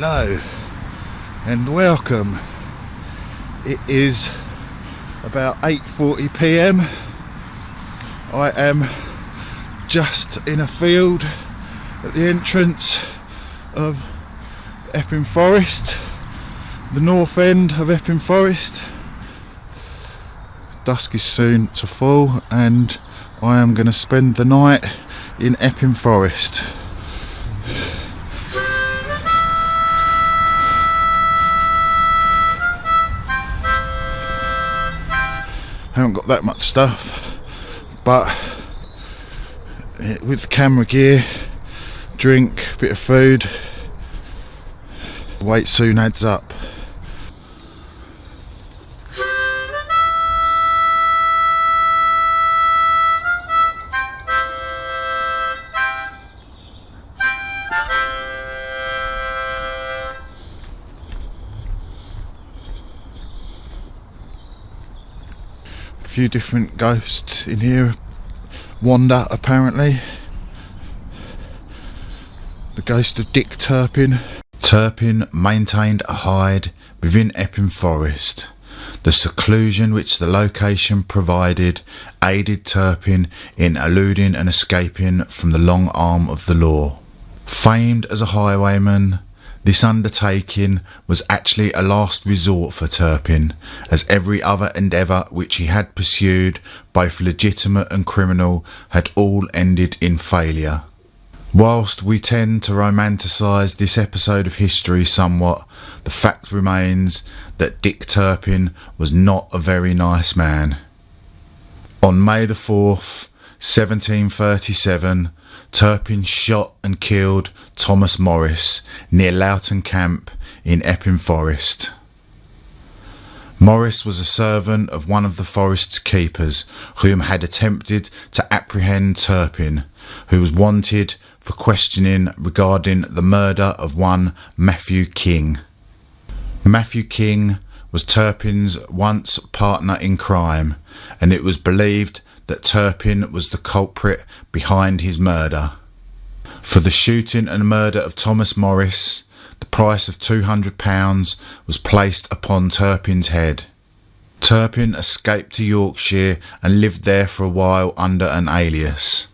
Hello and welcome. It is about 8:40 p.m. I am just in a field at the entrance of Epping Forest, the north end of Epping Forest. Dusk is soon to fall and I am going to spend the night in Epping Forest. Haven't got that much stuff, but with camera gear, drink, bit of food, weight soon adds up. A few different ghosts in here wander apparently. The ghost of Dick Turpin. Turpin maintained a hide within Epping Forest. The seclusion which the location provided aided Turpin in eluding and escaping from the long arm of the law. Famed as a highwayman, this undertaking was actually a last resort for Turpin, as every other endeavour which he had pursued, both legitimate and criminal, had all ended in failure. Whilst we tend to romanticise this episode of history somewhat, the fact remains that Dick Turpin was not a very nice man. On May the 4th, 1737, Turpin shot and killed Thomas Morris near Loughton Camp in Epping Forest. Morris was a servant of one of the forest's keepers, whom had attempted to apprehend Turpin, who was wanted for questioning regarding the murder of one Matthew King. Matthew King was Turpin's once partner in crime, and it was believed that Turpin was the culprit behind his murder. For the shooting and murder of Thomas Morris, the price of £200 was placed upon Turpin's head. Turpin escaped to Yorkshire and lived there for a while under an alias.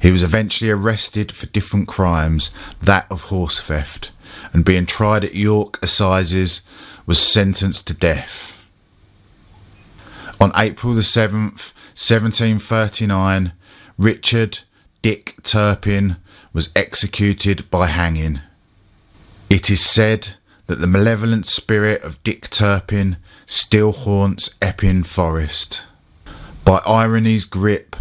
He was eventually arrested for different crimes, that of horse theft, and being tried at York Assizes, was sentenced to death. On April the 7th, 1739, Richard Dick Turpin was executed by hanging. It is said that the malevolent spirit of Dick Turpin still haunts Epping Forest. By irony's grip,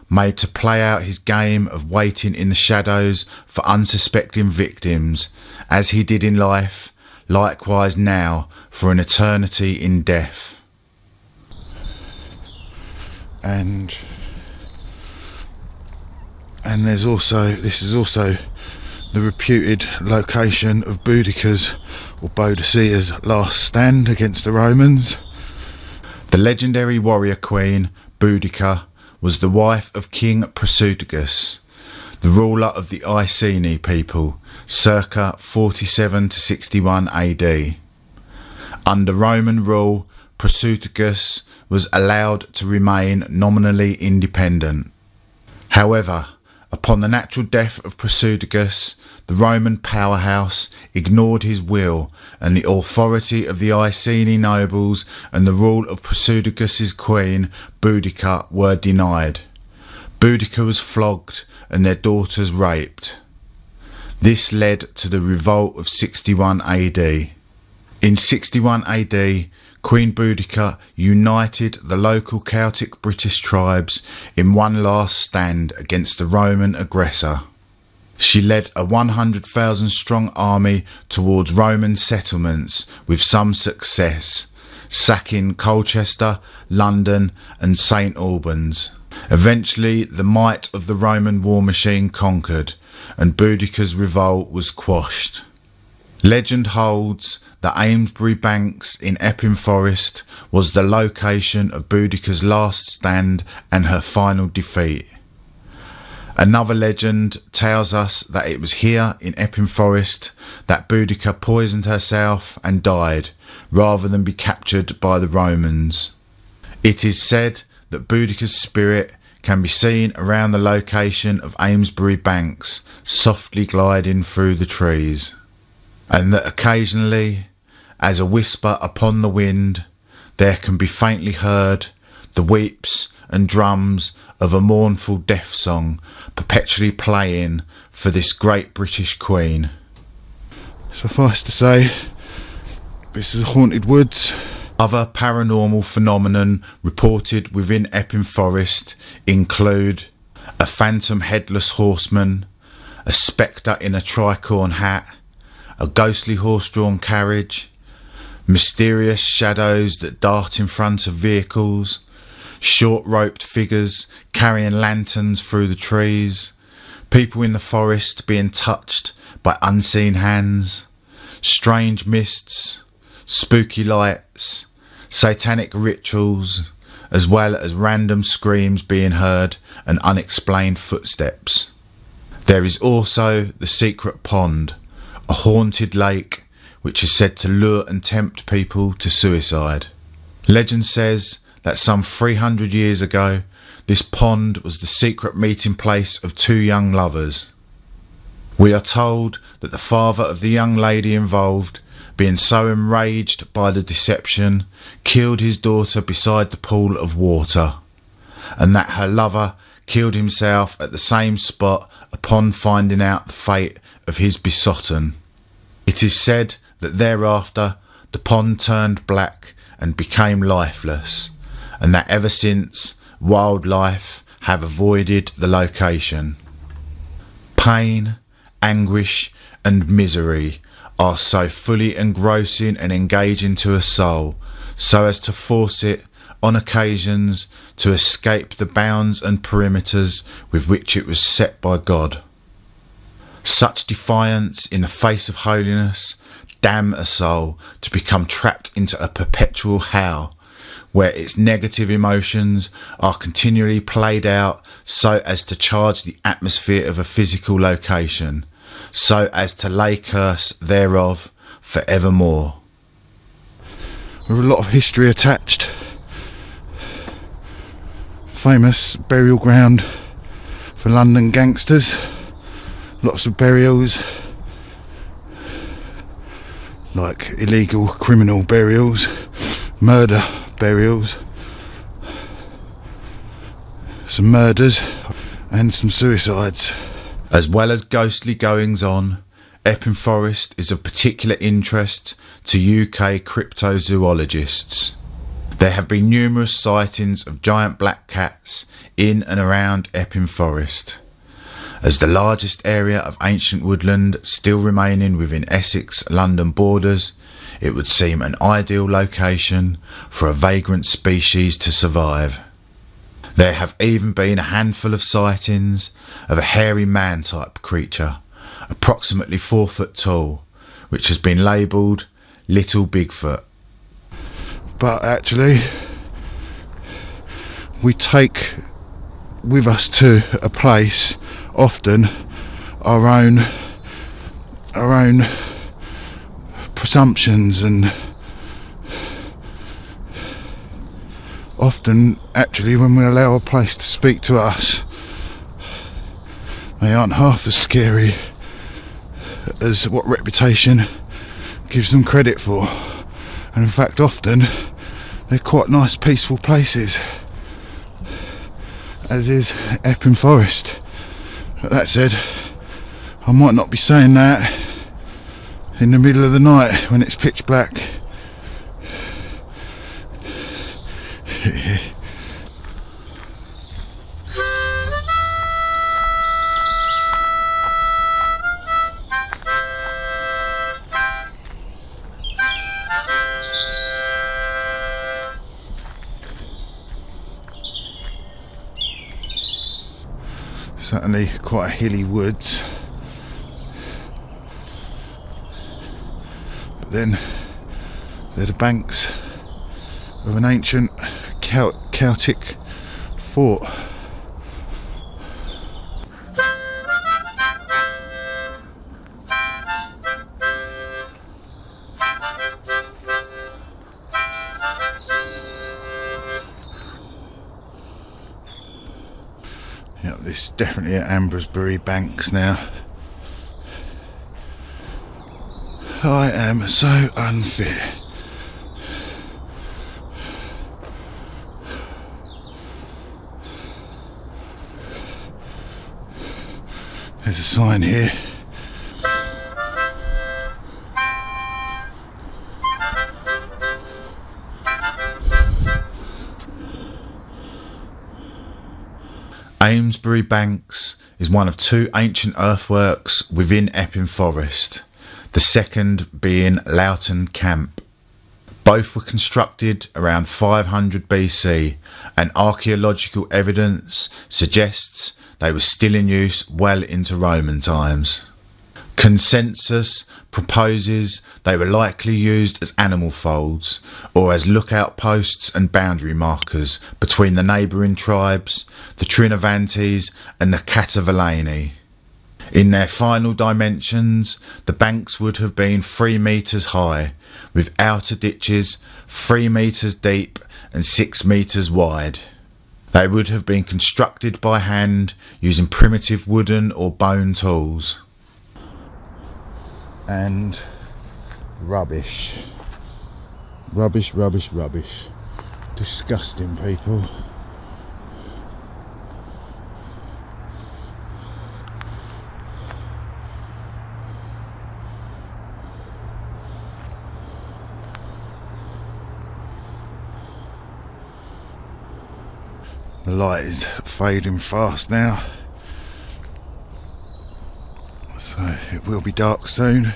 made to play out his game of waiting in the shadows for unsuspecting victims, as he did in life, likewise now for an eternity in death. And this is also the reputed location of Boadicea's or Boadicea's last stand against the Romans. The legendary warrior queen Boadicea was the wife of King Prasutagus, the ruler of the Iceni people, circa 47 to 61 AD. Under Roman rule, Prasutagus was allowed to remain nominally independent. However, upon the natural death of Prasutagus, the Roman powerhouse ignored his will, and the authority of the Iceni nobles and the rule of Prasutagus's queen, Boadicea, were denied. Boadicea was flogged and their daughters raped. This led to the revolt of 61 AD. In 61 AD, Queen Boadicea united the local Celtic British tribes in one last stand against the Roman aggressor. She led a 100,000 strong army towards Roman settlements with some success, sacking Colchester, London and St Albans. Eventually the might of the Roman war machine conquered and Boadicea's revolt was quashed. Legend holds that Amesbury Banks in Epping Forest was the location of Boadicea's last stand and her final defeat. Another legend tells us that it was here in Epping Forest that Boadicea poisoned herself and died, rather than be captured by the Romans. It is said that Boadicea's spirit can be seen around the location of Amesbury Banks, softly gliding through the trees, and that occasionally, as a whisper upon the wind, there can be faintly heard the weeps and drums of a mournful death song perpetually playing for this great British Queen. Suffice to say, this is haunted woods. Other paranormal phenomenon reported within Epping Forest include a phantom headless horseman, a spectre in a tricorn hat, a ghostly horse-drawn carriage, mysterious shadows that dart in front of vehicles, short-roped figures carrying lanterns through the trees, people in the forest being touched by unseen hands, strange mists, spooky lights, satanic rituals, as well as random screams being heard and unexplained footsteps. There is also the secret pond, a haunted lake which is said to lure and tempt people to suicide. Legend says that some 300 years ago, this pond was the secret meeting place of two young lovers. We are told that the father of the young lady involved, being so enraged by the deception, killed his daughter beside the pool of water, and that her lover killed himself at the same spot upon finding out the fate of his besotten. It is said that thereafter the pond turned black and became lifeless, and that ever since wildlife have avoided the location. Pain, anguish and misery are so fully engrossing and engaging to a soul, so as to force it on occasions to escape the bounds and perimeters with which it was set by God. Such defiance in the face of holiness damn a soul to become trapped into a perpetual hell, where its negative emotions are continually played out so as to charge the atmosphere of a physical location, so as to lay curse thereof for evermore. With a lot of history attached. Famous burial ground for London gangsters. Lots of burials, like illegal criminal burials, murder burials, some murders and some suicides. As well as ghostly goings on, Epping Forest is of particular interest to UK cryptozoologists. There have been numerous sightings of giant black cats in and around Epping Forest. As the largest area of ancient woodland still remaining within Essex London borders, it would seem an ideal location for a vagrant species to survive. There have even been a handful of sightings of a hairy man-type creature, approximately 4 foot tall, which has been labelled Little Bigfoot. But actually, we take with us to a place often our own presumptions, and often actually when we allow a place to speak to us, they aren't half as scary as what reputation gives them credit for, and in fact often they're quite nice peaceful places, as is Epping Forest. But that said, I might not be saying that in the middle of the night when it's pitch black. Certainly quite a hilly woods, but then they're the banks of an ancient Celtic fort. Yep, this is definitely at Ambrosbury Banks now. I am so unfit. There's a sign here. Amesbury Banks is one of two ancient earthworks within Epping Forest, the second being Loughton Camp. Both were constructed around 500 BC, and archaeological evidence suggests they were still in use well into Roman times. Consensus proposes they were likely used as animal folds or as lookout posts and boundary markers between the neighbouring tribes, the Trinovantes and the Catavalani. In their final dimensions, the banks would have been 3 metres high, with outer ditches 3 metres deep and 6 metres wide. They would have been constructed by hand using primitive wooden or bone tools. And rubbish. Rubbish, rubbish, rubbish. Disgusting, people. The light is fading fast now, so it will be dark soon,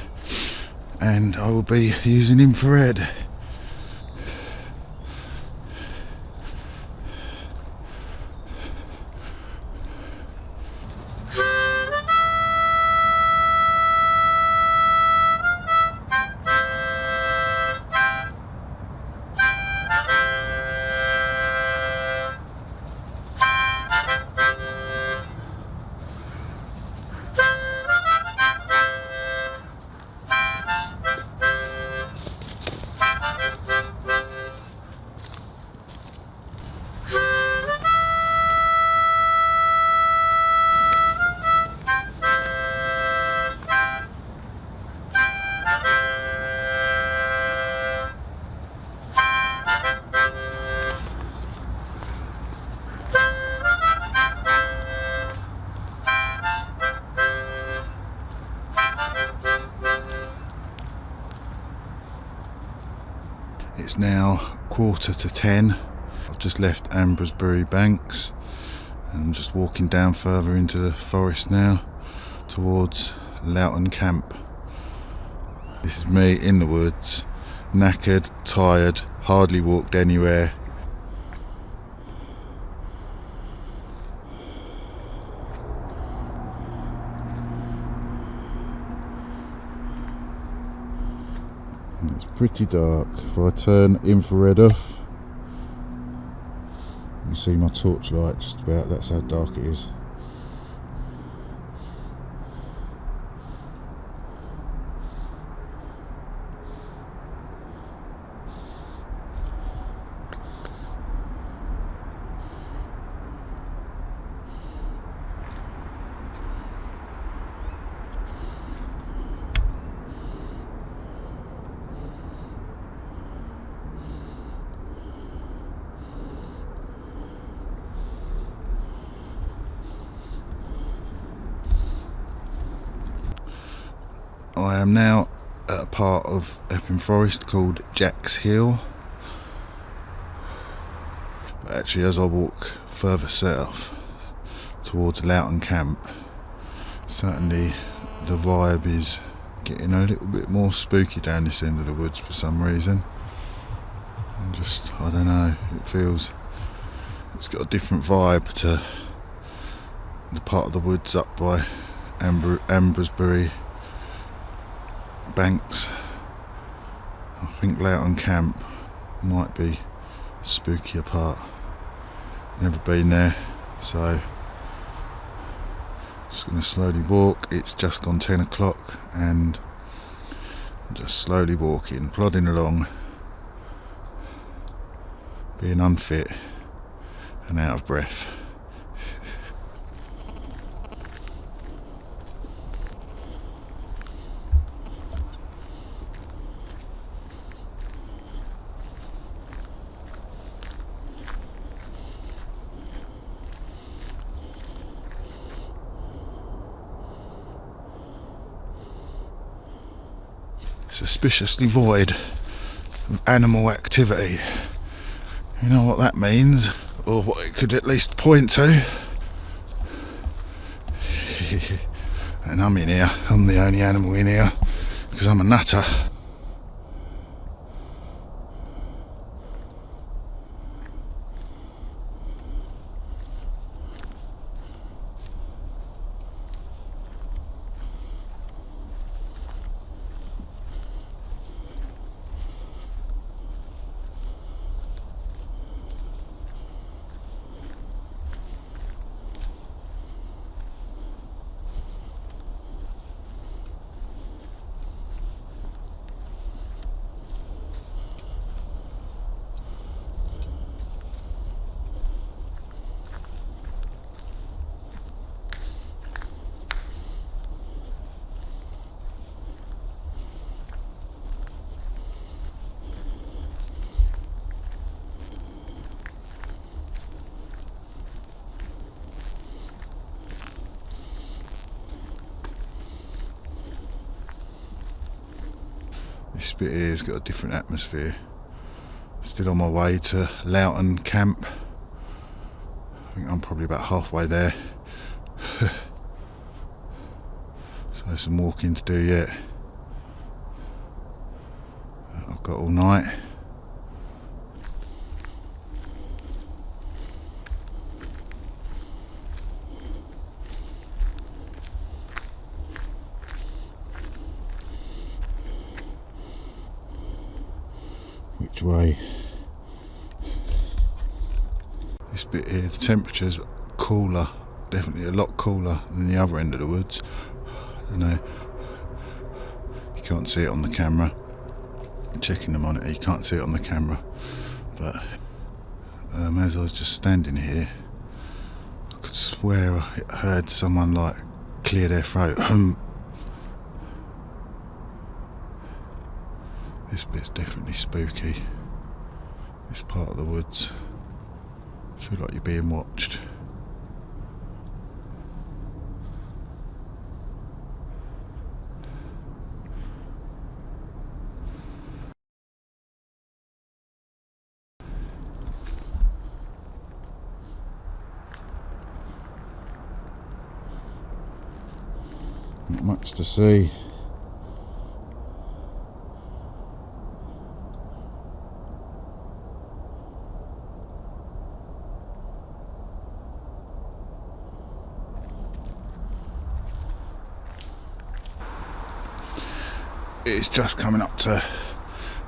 and I will be using infrared. It's now 9:45. I've just left Ambrosbury Banks and just walking down further into the forest now towards Loughton Camp. This is me in the woods, knackered, tired, hardly walked anywhere. It's pretty dark. If I turn infrared off, you can see my torchlight just about. That's how dark it is. I am now at a part of Epping Forest called Jack's Hill. But actually, as I walk further south towards Loughton Camp, certainly the vibe is getting a little bit more spooky down this end of the woods for some reason. And just, I don't know, it feels, it's got a different vibe to the part of the woods up by Ambrosbury Banks. I think Loughton Camp might be a spookier part. Never been there, so just going to slowly walk. It's just gone 10 o'clock and I'm just slowly walking, plodding along, being unfit and out of breath. suspiciously void of animal activity. You know what that means, or what it could at least point to. And I'm in here, I'm the only animal in here, because I'm a nutter. This bit here's got a different atmosphere. Still on my way to Loughton Camp. I think I'm probably about halfway there. So some walking to do yet. I've got all night. Which way? This bit here, the temperature's cooler, definitely a lot cooler than the other end of the woods. You know, you can't see it on the camera. I'm checking the monitor, you can't see it on the camera. But as I was just standing here, I could swear I heard someone like clear their throat. This bit's definitely spooky. This part of the woods. I feel like you're being watched. Not much to see. It's just coming up to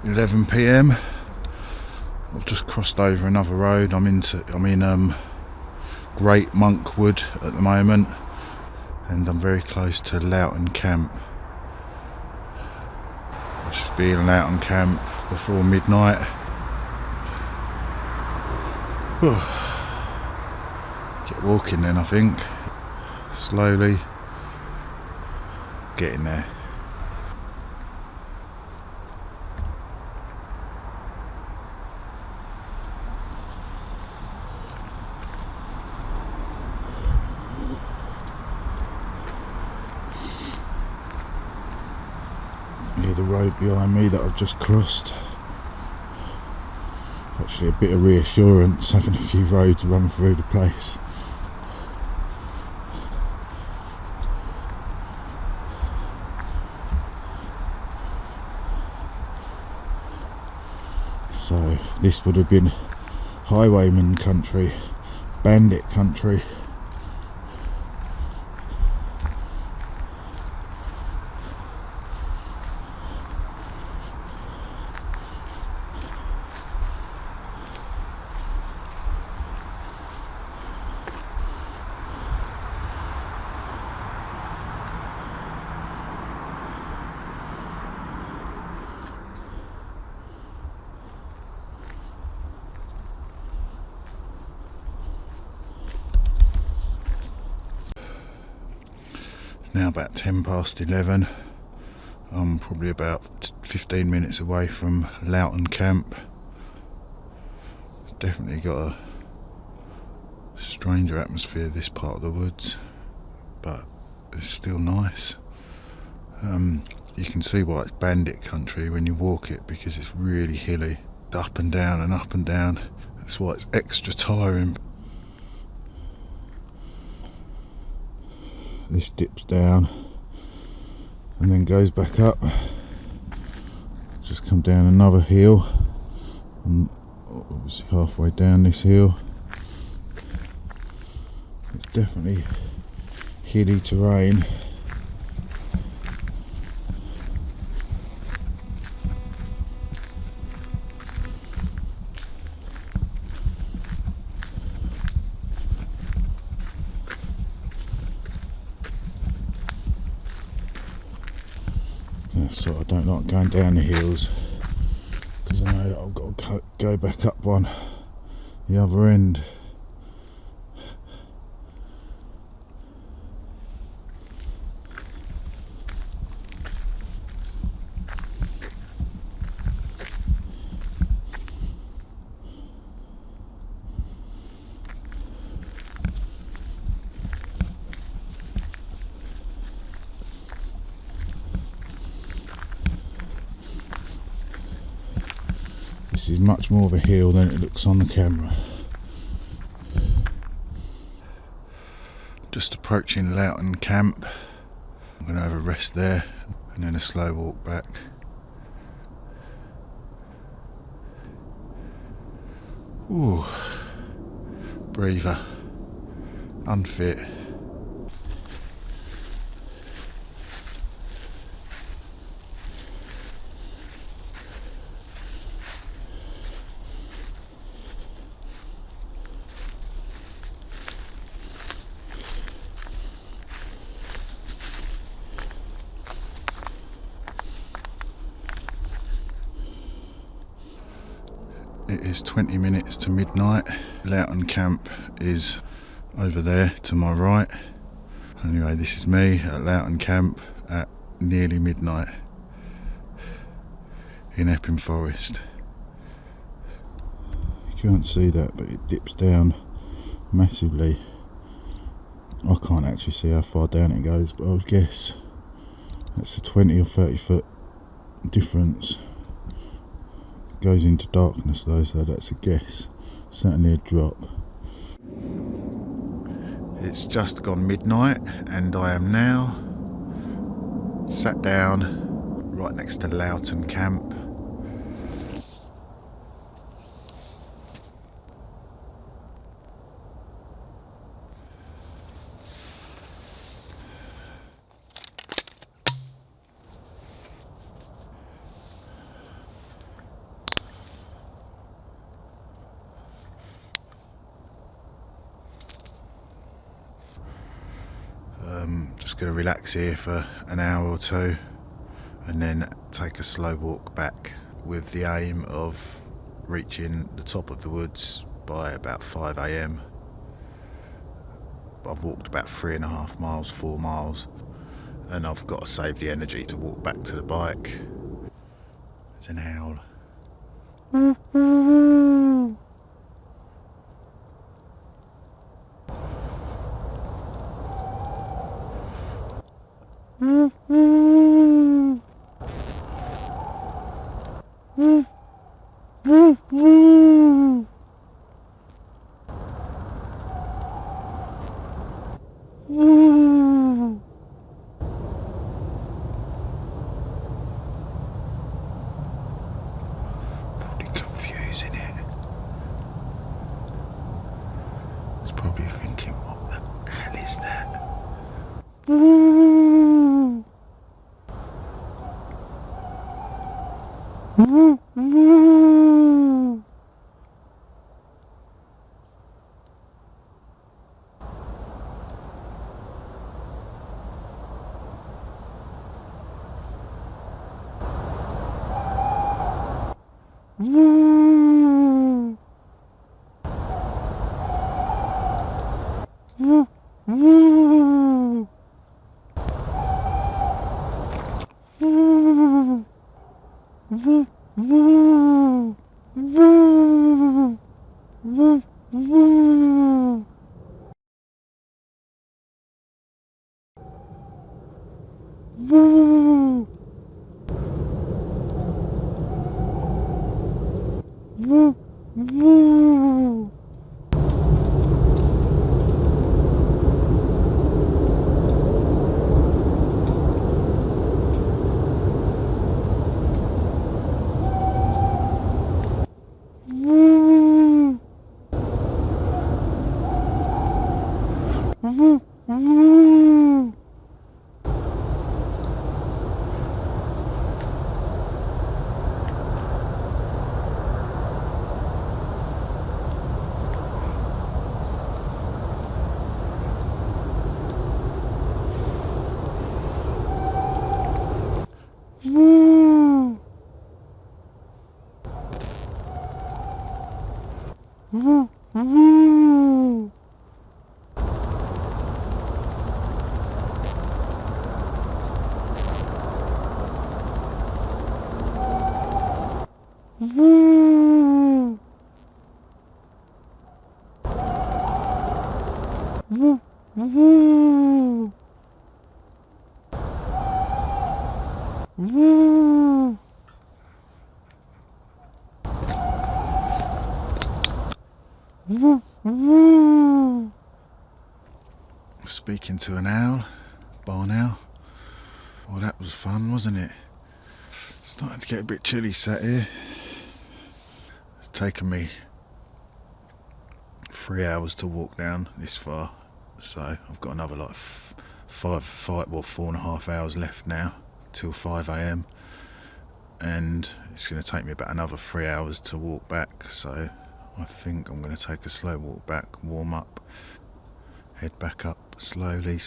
11 PM. I've just crossed over another road. I'm in Great Monk Wood at the moment, and I'm very close to Loughton Camp. I should be in Loughton Camp before midnight. Get walking then, I think. Slowly getting there. The road behind me that I've just crossed. Actually a bit of reassurance having a few roads run through the place. So this would have been highwayman country, bandit country. Now about 10 past 11. I'm probably about 15 minutes away from Loughton Camp. It's definitely got a stranger atmosphere, this part of the woods, but it's still nice. You can see why it's bandit country when you walk it, because it's really hilly, up and down and up and down. That's why it's extra tiring. This dips down and then goes back up. Just come down another hill. I'm obviously halfway down this hill. It's definitely hilly terrain. That's what I don't like, going down the hills, because I know that I've got to go back up one the other end. This is much more of a hill than it looks on the camera. Just approaching Loughton camp. I'm going to have a rest there and then a slow walk back. Ooh, breather, unfit. It is 20 minutes to midnight. Loughton camp is over there to my right. Anyway, this is me at Loughton camp at nearly midnight in Epping Forest. You can't see that, but it dips down massively. I can't actually see how far down it goes, but I would guess that's a 20 or 30 foot difference. Goes into darkness though, so that's a guess. Certainly a drop. It's just gone midnight and I am now sat down right next to Loughton camp. Just going to relax here for an hour or two and then take a slow walk back with the aim of reaching the top of the woods by about 5 AM. I've walked about 3.5 miles, 4 miles, and I've got to save the energy to walk back to the bike. It's an owl. Probably confusing it. It's probably thinking, what the hell is that? Woo! Woo! Woo! Woo! Woo! Woo! Woo! Woo! Woo! Woo! Woo! Woo! Woo! Speaking to an owl, barn owl. Well, that was fun, wasn't it? Starting to get a bit chilly sat here. It's taken me 3 hours to walk down this far, so I've got another like 4.5 hours left now till 5 a.m. and it's going to take me about another 3 hours to walk back, so I think I'm going to take a slow walk back, warm up, head back up slowly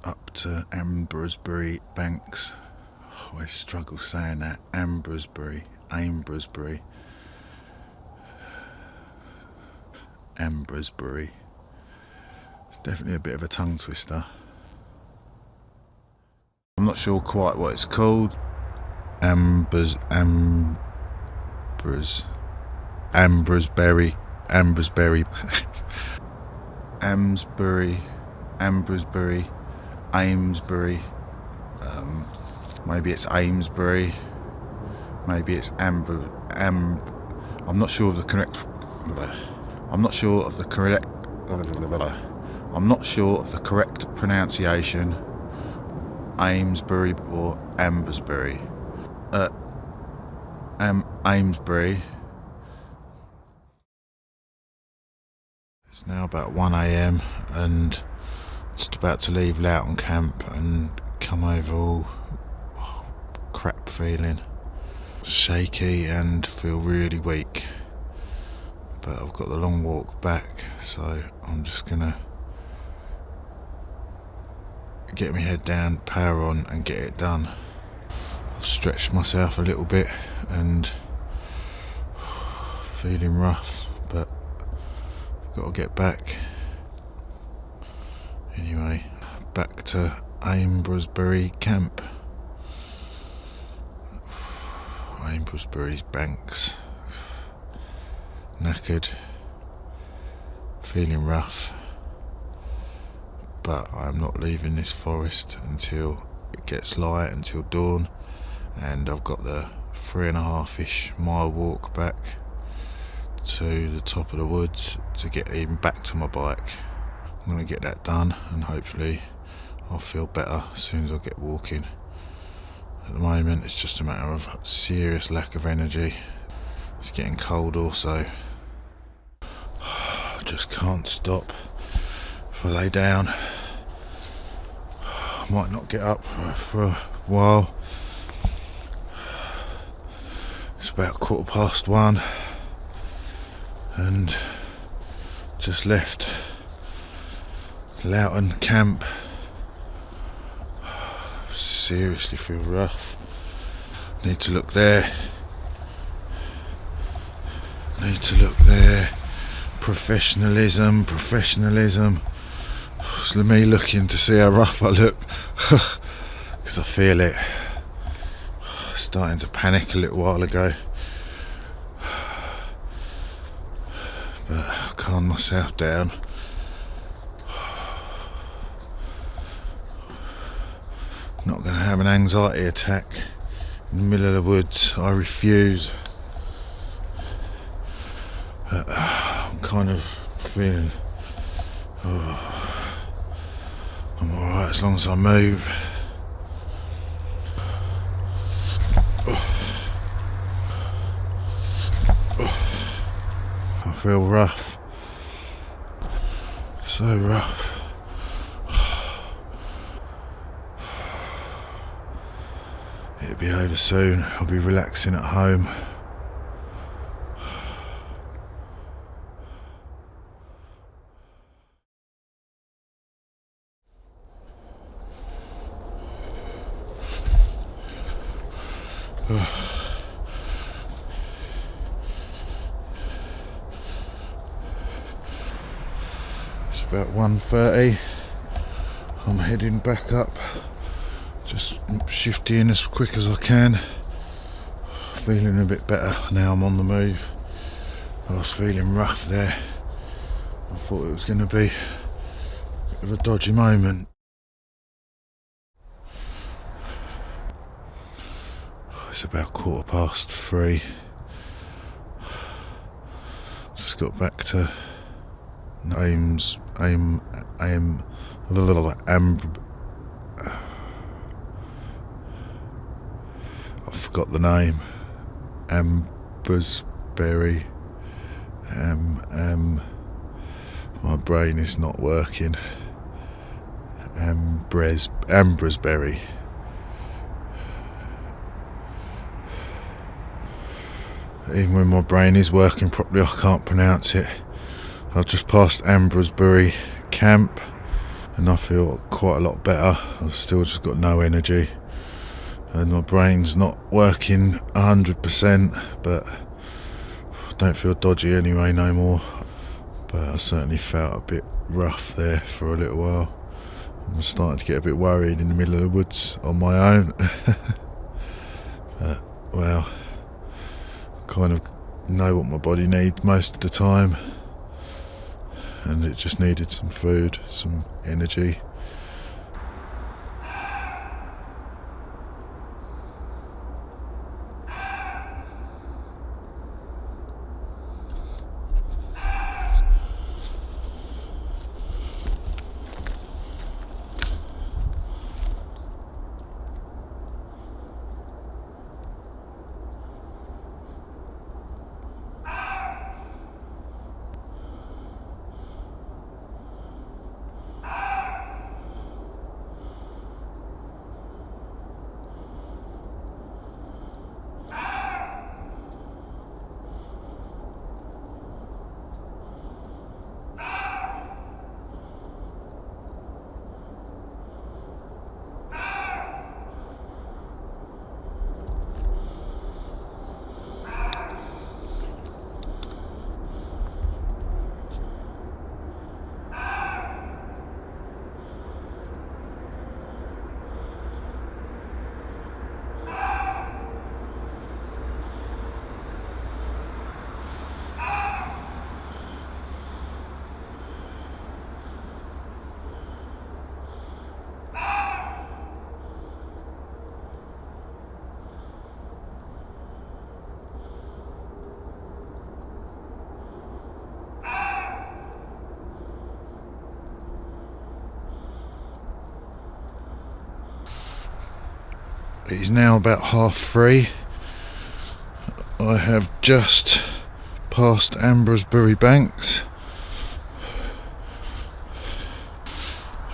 up to Ambrosbury Banks. I always struggle saying that. Ambrosbury. It's definitely a bit of a tongue twister. I'm not sure quite what it's called. Ambrosbury. Ambrosbury. Amesbury. Maybe it's Amesbury. Maybe it's I'm not sure of the correct. I'm not sure of the correct pronunciation. Amesbury or Ambersbury. Amesbury. It's now about 1 a.m. and just about to leave Loughton Camp and come over all crap feeling, shaky and feel really weak. But I've got the long walk back, so I'm just gonna get my head down, power on and get it done. I've stretched myself a little bit and feeling rough, but I've got to get back. Anyway, back to Ambrosbury Camp. Ambrosbury Banks. Knackered, feeling rough, but I'm not leaving this forest until it gets light, until dawn, and I've got the 3.5-ish mile walk back to the top of the woods to get even back to my bike. I'm going to get that done and hopefully I'll feel better as soon as I get walking. At the moment it's just a matter of serious lack of energy. It's getting cold also. I just can't stop. If I lay down, I might not get up for a while. It's about 1:15 and just left Loughton Camp. Seriously feel rough. Need to look there. Professionalism. It's me looking to see how rough I look because I feel it. Starting to panic a little while ago, but I calmed myself down. Not going to have an anxiety attack in the middle of the woods. I refuse. But I'm kind of feeling I'm alright as long as I move. I feel rough, so rough. It'll be over soon. I'll be relaxing at home. It's about 1:30. I'm heading back up. Just shifting as quick as I can. Feeling a bit better now I'm on the move. I was feeling rough there. I thought it was going to be a bit of a dodgy moment. It's about 3:15. Just got back to I forgot the name. Ambrosbury. My brain is not working. Ambrosbury. Even when my brain is working properly, I can't pronounce it. I've just passed Ambrosbury camp and I feel quite a lot better. I've still just got no energy and my brain's not working 100%, but I don't feel dodgy anyway no more. But I certainly felt a bit rough there for a little while. I'm starting to get a bit worried in the middle of the woods on my own. But, well, kind of know what my body needs most of the time, and it just needed some food, some energy. It is now about 3:30. I have just passed Ambrosbury Banks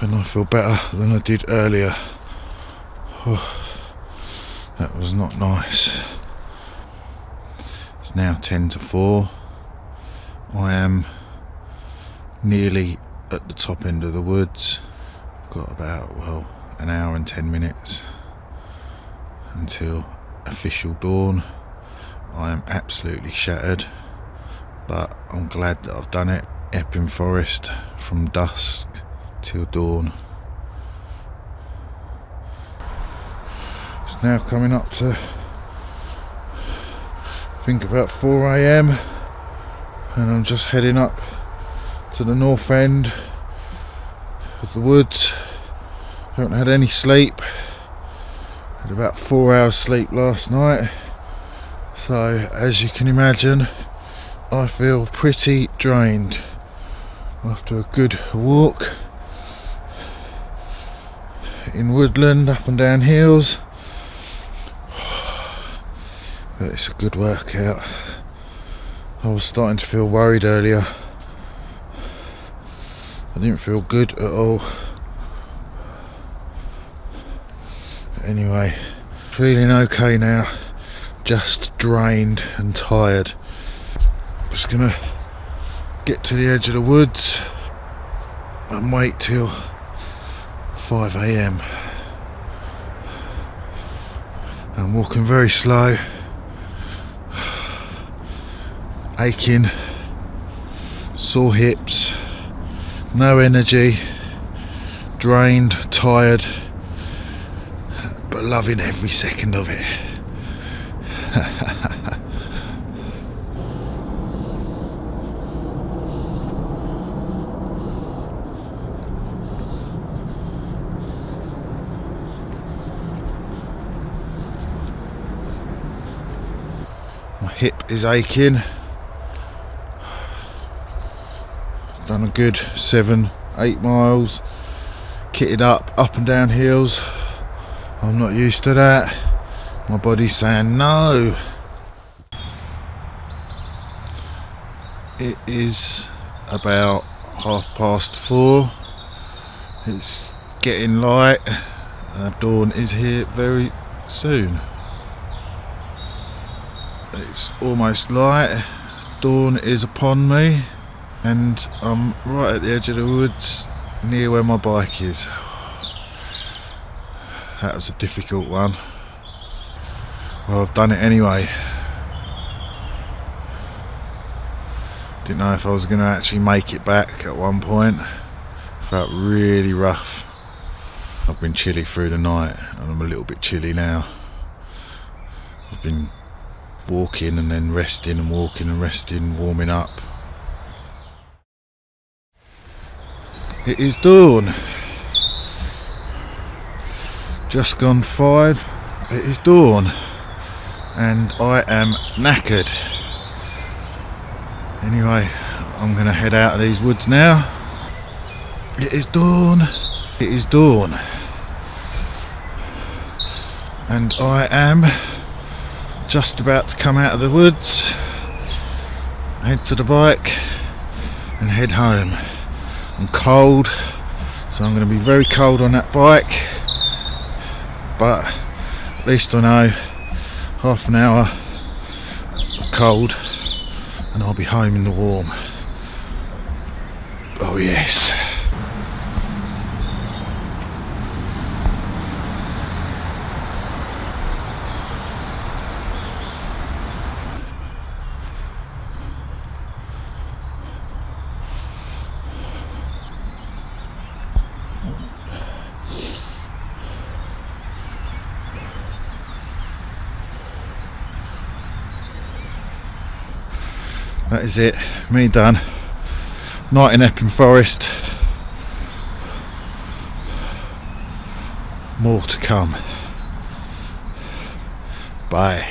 and I feel better than I did earlier. That was not nice. It's now 4:10. I am nearly at the top end of the woods. I've got about, an hour and 10 minutes until official dawn. I am absolutely shattered, but I'm glad that I've done it. Epping Forest from dusk till dawn. It's now coming up to, I think, about 4 AM, and I'm just heading up to the north end of the woods. Haven't had any sleep. Had about 4 hours sleep last night, so as you can imagine, I feel pretty drained after a good walk in woodland, up and down hills. But it's a good workout. I was starting to feel worried earlier. I didn't feel good at all. But anyway, feeling okay now. Just drained and tired. Just gonna get to the edge of the woods and wait till 5 a.m. I'm walking very slow, aching, sore hips, no energy, drained, tired, but loving every second of it. My hip is aching. Done a good 7-8 miles, kitted up and down hills. I'm not used to that. My body's saying no. It is about 4:30. It's getting light. Dawn is here very soon. It's almost light. Dawn is upon me, and I'm right at the edge of the woods, near where my bike is. That was a difficult one. Well, I've done it anyway. Didn't know if I was going to actually make it back at one point. Felt really rough. I've been chilly through the night, and I'm a little bit chilly now. I've been walking and then resting and walking and resting, warming up. It is dawn. Just gone 5. It is dawn, and I am knackered. Anyway, I'm going to head out of these woods now. It is dawn. It is dawn, and I am just about to come out of the woods, head to the bike and head home. I'm cold, so I'm going to be very cold on that bike, but at least I know half an hour of cold and I'll be home in the warm. Oh yes. That is it, me done. Night in Epping Forest. More to come. Bye.